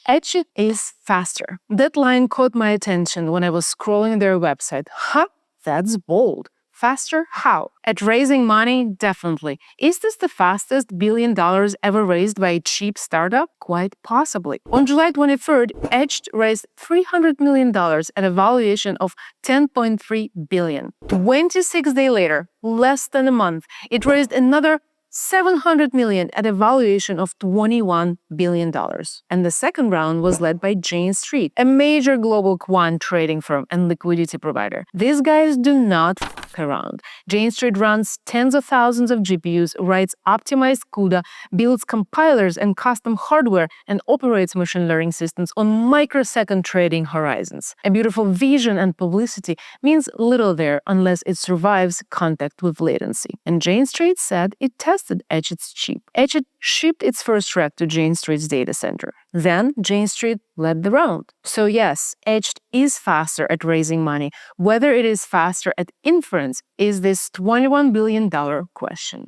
Etched is faster. That line caught my attention when I was scrolling their website. Huh? That's bold. Faster? How? At raising money? Definitely. Is this the fastest $1 billion ever raised by a cheap startup? Quite possibly. On July 23rd, Etched raised $300 million at a valuation of $10.3 billion. 26 days later, less than a month, it raised another $700 million at a valuation of $21 billion. And the second round was led by Jane Street, a major global quant trading firm and liquidity provider. These guys do not f around. Jane Street runs tens of thousands of GPUs, writes optimized CUDA, builds compilers and custom hardware, and operates machine learning systems on microsecond trading horizons. A beautiful vision and publicity means little there unless it survives contact with latency. And Jane Street said it tested Etched's chip. Etched shipped its first rack to Jane Street's data center. Then Jane Street led the round. So yes, Etched is faster at raising money. Whether it is faster at inference is this $21 billion question.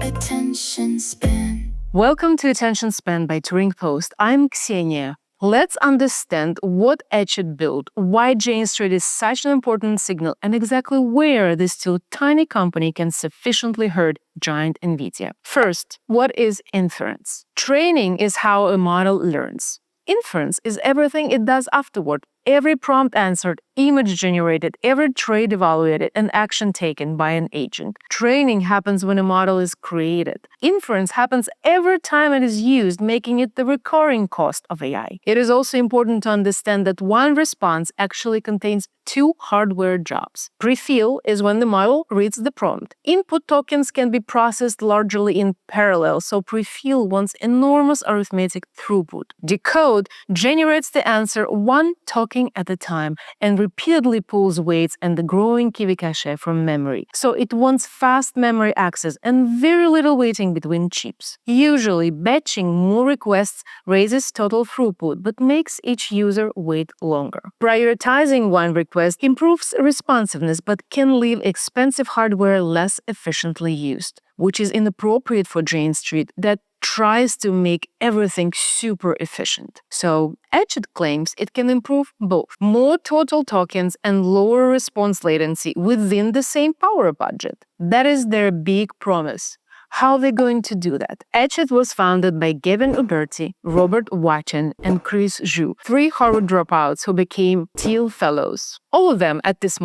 Attention span. Welcome to Attention Span by Turing Post. I'm Ksenia. Let's understand what Etched built, why Jane Street is such an important signal, and exactly where this still tiny company can sufficiently hurt giant Nvidia. First, what is inference? Training is how a model learns. Inference is everything it does afterward. Every prompt answered, image generated, every trade evaluated, and action taken by an agent. Training happens when a model is created. Inference happens every time it is used, making it the recurring cost of AI. It is also important to understand that one response actually contains two hardware jobs. Prefill is when the model reads the prompt. Input tokens can be processed largely in parallel, so prefill wants enormous arithmetic throughput. Decode generates the answer one token at a time and repeatedly pulls weights and the growing KV cache from memory. So it wants fast memory access and very little waiting between chips. Usually, batching more requests raises total throughput but makes each user wait longer. Prioritizing one request improves responsiveness but can leave expensive hardware less efficiently used, which is inappropriate for Jane Street that tries to make everything super efficient. So Etched claims it can improve both more total tokens and lower response latency within the same power budget. That is their big promise. How are they going to do that? Etched was founded by Gavin Uberti, Robert Watson, and Chris Zhu, three Harvard dropouts who became Thiel Fellows. All of them at this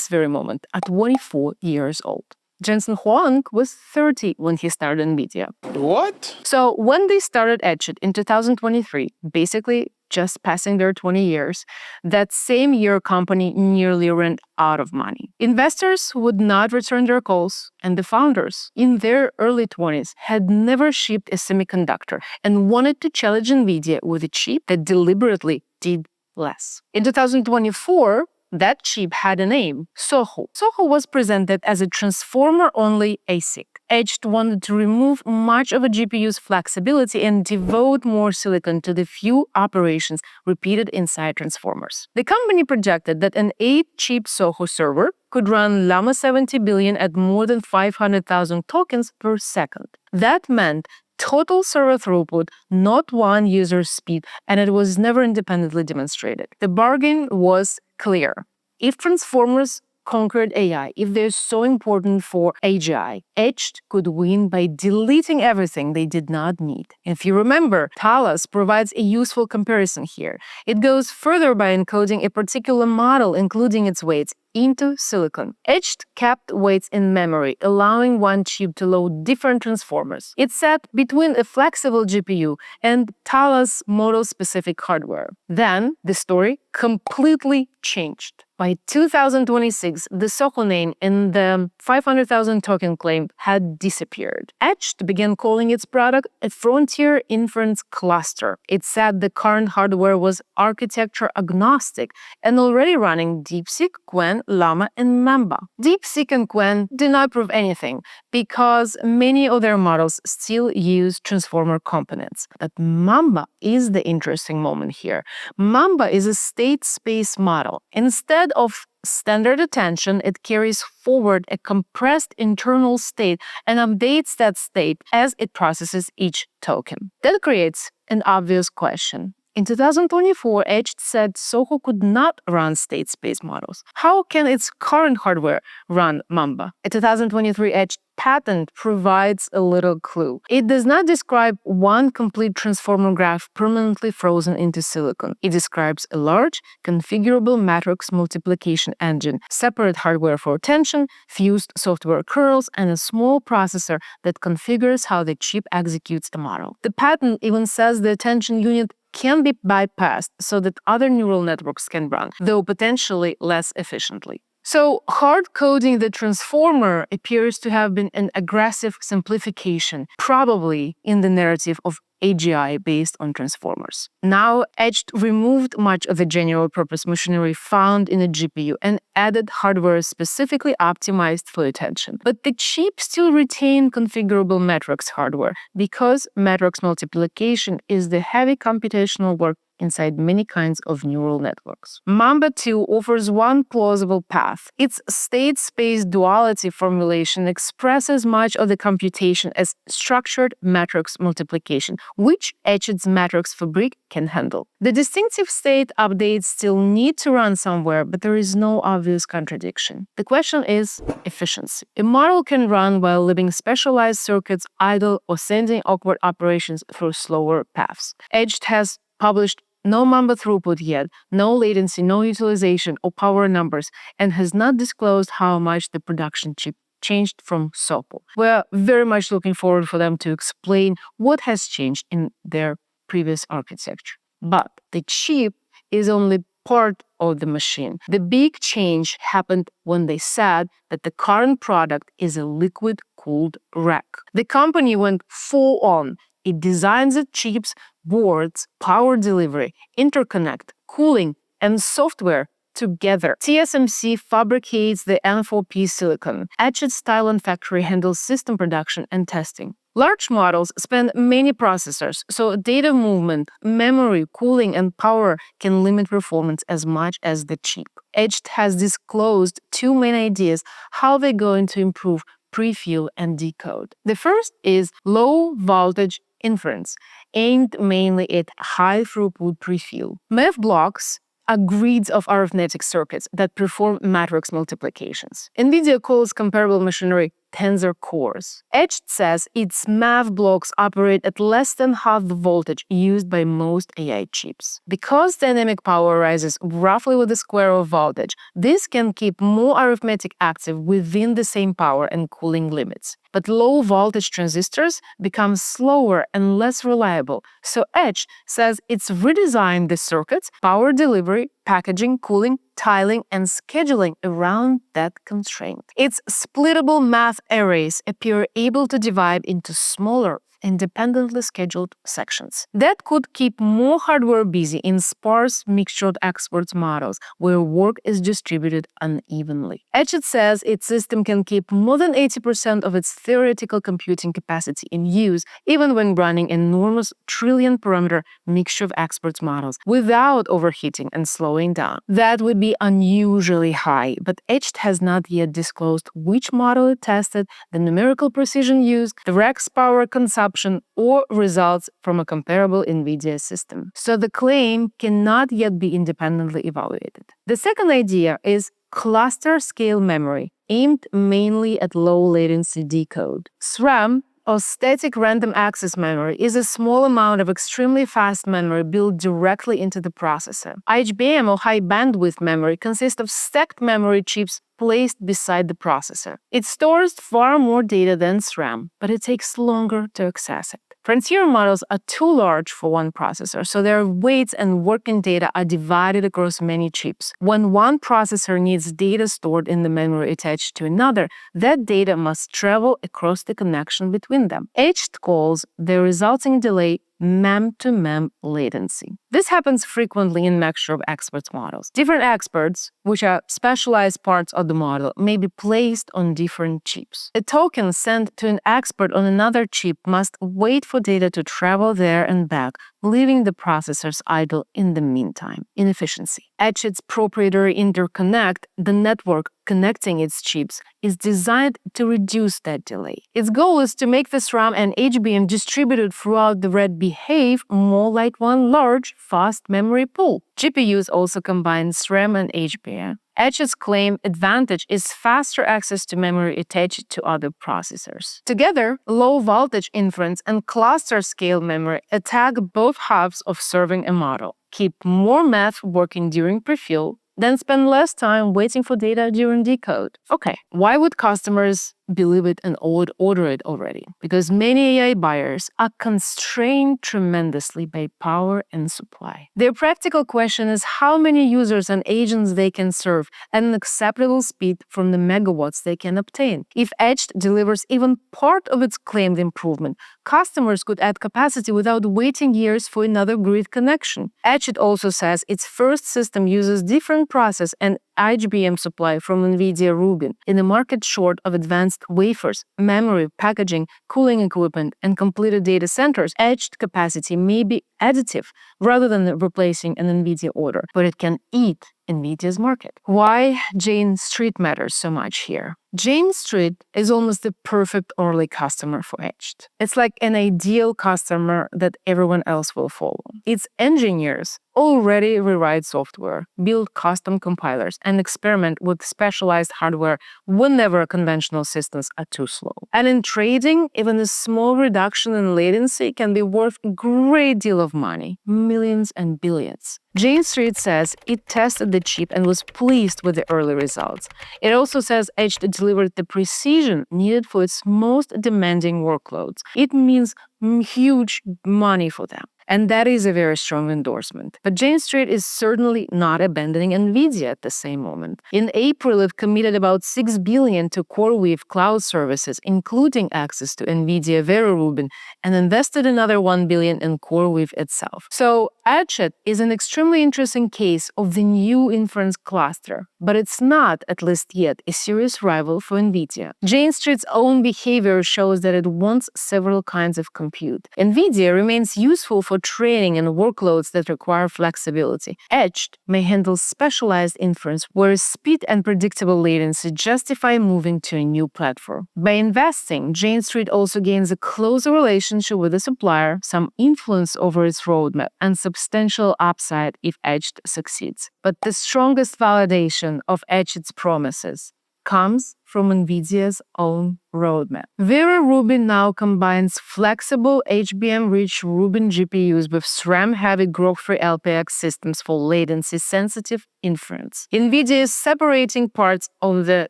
very moment, are 24 years old. Jensen Huang was 30 when he started Nvidia. What? So when they started Etched in 2023, basically just passing their 20 years, that same year company nearly ran out of money. Investors would not return their calls, and the founders, in their early 20s, had never shipped a semiconductor and wanted to challenge Nvidia with a chip that deliberately did less. In 2024, that chip had a name, Sohu. Sohu was presented as a Transformer-only ASIC. Etched wanted to remove much of a GPU's flexibility and devote more silicon to the few operations repeated inside transformers. The company projected that an 8-chip Sohu server could run Llama 70 billion at more than 500,000 tokens per second. That meant total server throughput, not one user's speed, and it was never independently demonstrated. The bargain was clear. If transformers conquered AI, if they're so important for AGI, Etched could win by deleting everything they did not need. If you remember, Talos provides a useful comparison here. It goes further by encoding a particular model, including its weights, into silicon. Etched kept weights in memory, allowing one chip to load different transformers. It sat between a flexible GPU and Talos model-specific hardware. Then, the story completely changed. By 2026, the Sohu name and the 500,000 token claim had disappeared. Etched began calling its product a frontier inference cluster. It said the current hardware was architecture agnostic and already running DeepSeek, Qwen, Llama, and Mamba. DeepSeek and Qwen did not prove anything because many of their models still use transformer components. But Mamba is the interesting moment here. Mamba is a state space model. Instead of standard attention, it carries forward a compressed internal state and updates that state as it processes each token. That creates an obvious question. In 2024, Etched said Sohu could not run state space models. How can its current hardware run Mamba? A 2023 Etched patent provides a little clue. It does not describe one complete transformer graph permanently frozen into silicon. It describes a large, configurable matrix multiplication engine, separate hardware for attention, fused software kernels, and a small processor that configures how the chip executes the model. The patent even says the attention unit can be bypassed so that other neural networks can run, though potentially less efficiently. So, hard coding the transformer appears to have been an aggressive simplification, probably in the narrative of AGI based on transformers. Now, Etched removed much of the general-purpose machinery found in a GPU and added hardware specifically optimized for attention. But the chip still retained configurable matrix hardware because matrix multiplication is the heavy computational work inside many kinds of neural networks. Mamba 2 offers one plausible path. Its state-space duality formulation expresses much of the computation as structured matrix multiplication, which Etched's matrix fabric can handle. The distinctive state updates still need to run somewhere, but there is no obvious contradiction. The question is efficiency. A model can run while leaving specialized circuits idle or sending awkward operations through slower paths. Etched has published no Mamba throughput yet, no latency, no utilization or power numbers, and has not disclosed how much the production chip changed from Sohu. We're very much looking forward for them to explain what has changed in their previous architecture. But the chip is only part of the machine. The big change happened when they said that the current product is a liquid-cooled rack. The company went full on. It designs its chips, boards, power delivery, interconnect, cooling, and software together. TSMC fabricates the N4P silicon. Etched's Thailand factory handles system production and testing. Large models span many processors, so data movement, memory, cooling, and power can limit performance as much as the chip. Etched has disclosed two main ideas how they're going to improve prefill and decode. The first is low-voltage inference, aimed mainly at high-throughput prefill. MEF blocks are grids of arithmetic circuits that perform matrix multiplications. Nvidia calls comparable machinery tensor cores. Etched says its MEF blocks operate at less than half the voltage used by most AI chips. Because dynamic power rises roughly with the square of voltage, this can keep more arithmetic active within the same power and cooling limits. But low-voltage transistors become slower and less reliable, so Etched says it's redesigned the circuits, power delivery, packaging, cooling, tiling, and scheduling around that constraint. Its splittable math arrays appear able to divide into smaller, independently scheduled sections. That could keep more hardware busy in sparse mixtured experts models where work is distributed unevenly. Etched says its system can keep more than 80% of its theoretical computing capacity in use even when running enormous trillion-parameter mixture of experts models without overheating and slowing down. That would be unusually high, but Etched has not yet disclosed which model it tested, the numerical precision used, the rack's power consumption, or results from a comparable Nvidia system. So the claim cannot yet be independently evaluated. The second idea is cluster-scale memory, aimed mainly at low-latency decode. SRAM, or static random access memory, is a small amount of extremely fast memory built directly into the processor. HBM, or high bandwidth memory, consists of stacked memory chips placed beside the processor. It stores far more data than SRAM, but it takes longer to access it. Frontier models are too large for one processor, so their weights and working data are divided across many chips. When one processor needs data stored in the memory attached to another, that data must travel across the connection between them. Etched calls the resulting delay mem-to-mem latency. This happens frequently in mixture of experts models. Different experts, which are specialized parts of the model, may be placed on different chips. A token sent to an expert on another chip must wait for data to travel there and back leaving the processors idle in the meantime. Inefficiency. Etched's proprietary interconnect, the network connecting its chips, is designed to reduce that delay. Its goal is to make the SRAM and HBM distributed throughout the RAID behave more like one large, fast memory pool. GPUs also combine SRAM and HBM. Etched's claimed advantage is faster access to memory attached to other processors. Together, low-voltage inference and cluster-scale memory attack both halves of serving a model, keep more math working during prefill, then spend less time waiting for data during decode. Okay, why would customers believe it and order it already? Because many AI buyers are constrained tremendously by power and supply. Their practical question is how many users and agents they can serve at an acceptable speed from the megawatts they can obtain. If Etched delivers even part of its claimed improvement, customers could add capacity without waiting years for another grid connection. Etched also says its first system uses different process and HBM supply from Nvidia Rubin in a market short of advanced wafers, memory, packaging, cooling equipment, and completed data centers. Etched capacity may be additive rather than replacing an Nvidia order, but it can eat Nvidia's market. Why Jane Street matters so much here? Jane Street is almost the perfect early customer for Etched. It's like an ideal customer that everyone else will follow. Its engineers already rewrite software, build custom compilers, and experiment with specialized hardware whenever conventional systems are too slow. And in trading, even a small reduction in latency can be worth a great deal of money, millions and billions. Jane Street says it tested the chip and was pleased with the early results. It also says Etched delivered the precision needed for its most demanding workloads. It means huge money for them. And that is a very strong endorsement. But Jane Street is certainly not abandoning Nvidia at the same moment. In April, it committed about $6 billion to CoreWeave cloud services, including access to Nvidia Vera Rubin, and invested another $1 billion in CoreWeave itself. So Etched is an extremely interesting case of the new inference cluster, but it's not, at least yet, a serious rival for Nvidia. Jane Street's own behavior shows that it wants several kinds of compute. Nvidia remains useful for training and workloads that require flexibility. Etched may handle specialized inference, where speed and predictable latency justify moving to a new platform. By investing, Jane Street also gains a closer relationship with the supplier, some influence over its roadmap, and substantial upside if Etched succeeds. But the strongest validation of Etched's promises comes from Nvidia's own roadmap. Vera Rubin now combines flexible HBM-rich Rubin GPUs with SRAM-heavy growth-free LPX systems for latency-sensitive inference. Nvidia is separating parts of the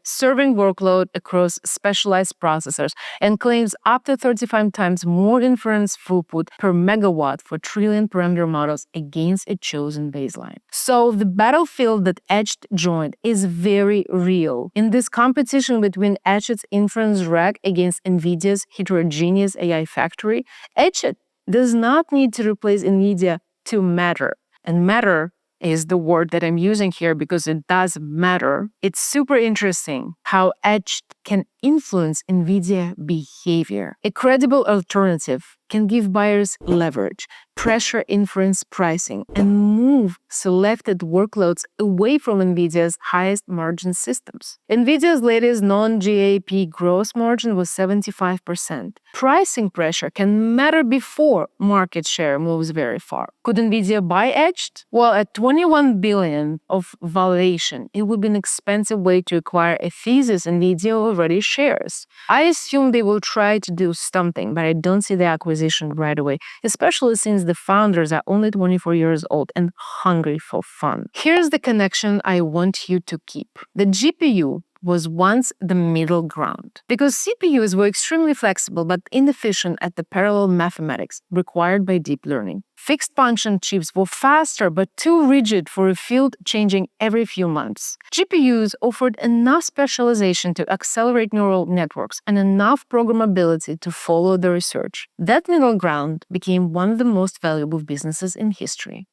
serving workload across specialized processors and claims up to 35 times more inference throughput per megawatt for trillion parameter models against a chosen baseline. So the battlefield that Etched joined is very real. In this competition between Etched's inference rack against Nvidia's heterogeneous AI factory, Etched does not need to replace Nvidia to matter. And matter is the word that I'm using here because it does matter. It's super interesting how Etched can influence Nvidia behavior. A credible alternative can give buyers leverage, pressure inference pricing, and move selected workloads away from Nvidia's highest margin systems. Nvidia's latest non-GAAP gross margin was 75%. Pricing pressure can matter before market share moves very far. Could Nvidia buy Etched? Well, at $21 billion of valuation, it would be an expensive way to acquire a thesis Nvidia already shares. I assume they will try to do something, but I don't see the acquisition right away, especially since the founders are only 24 years old and hungry for fun. Here's the connection I want you to keep. The GPU was once the middle ground. Because CPUs were extremely flexible but inefficient at the parallel mathematics required by deep learning. Fixed function chips were faster but too rigid for a field changing every few months. GPUs offered enough specialization to accelerate neural networks and enough programmability to follow the research. That middle ground became one of the most valuable businesses in history.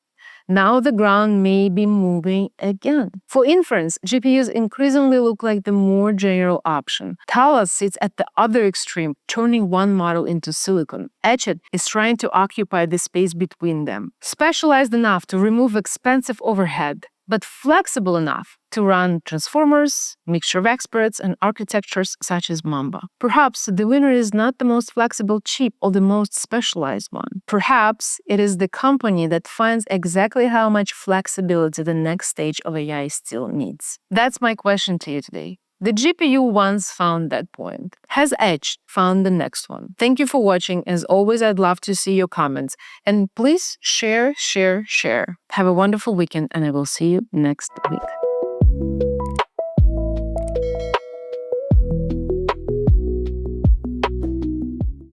Now the ground may be moving again. For inference, GPUs increasingly look like the more general option. Talos sits at the other extreme, turning one model into silicon. Etched is trying to occupy the space between them. Specialized enough to remove expensive overhead, but flexible enough to run transformers, mixture of experts, and architectures such as Mamba. Perhaps the winner is not the most flexible chip or the most specialized one. Perhaps it is the company that finds exactly how much flexibility the next stage of AI still needs. That's my question to you today. The GPU once found that point. Has Etched found the next one? Thank you for watching. As always, I'd love to see your comments. And please share. Have a wonderful weekend, and I will see you next week.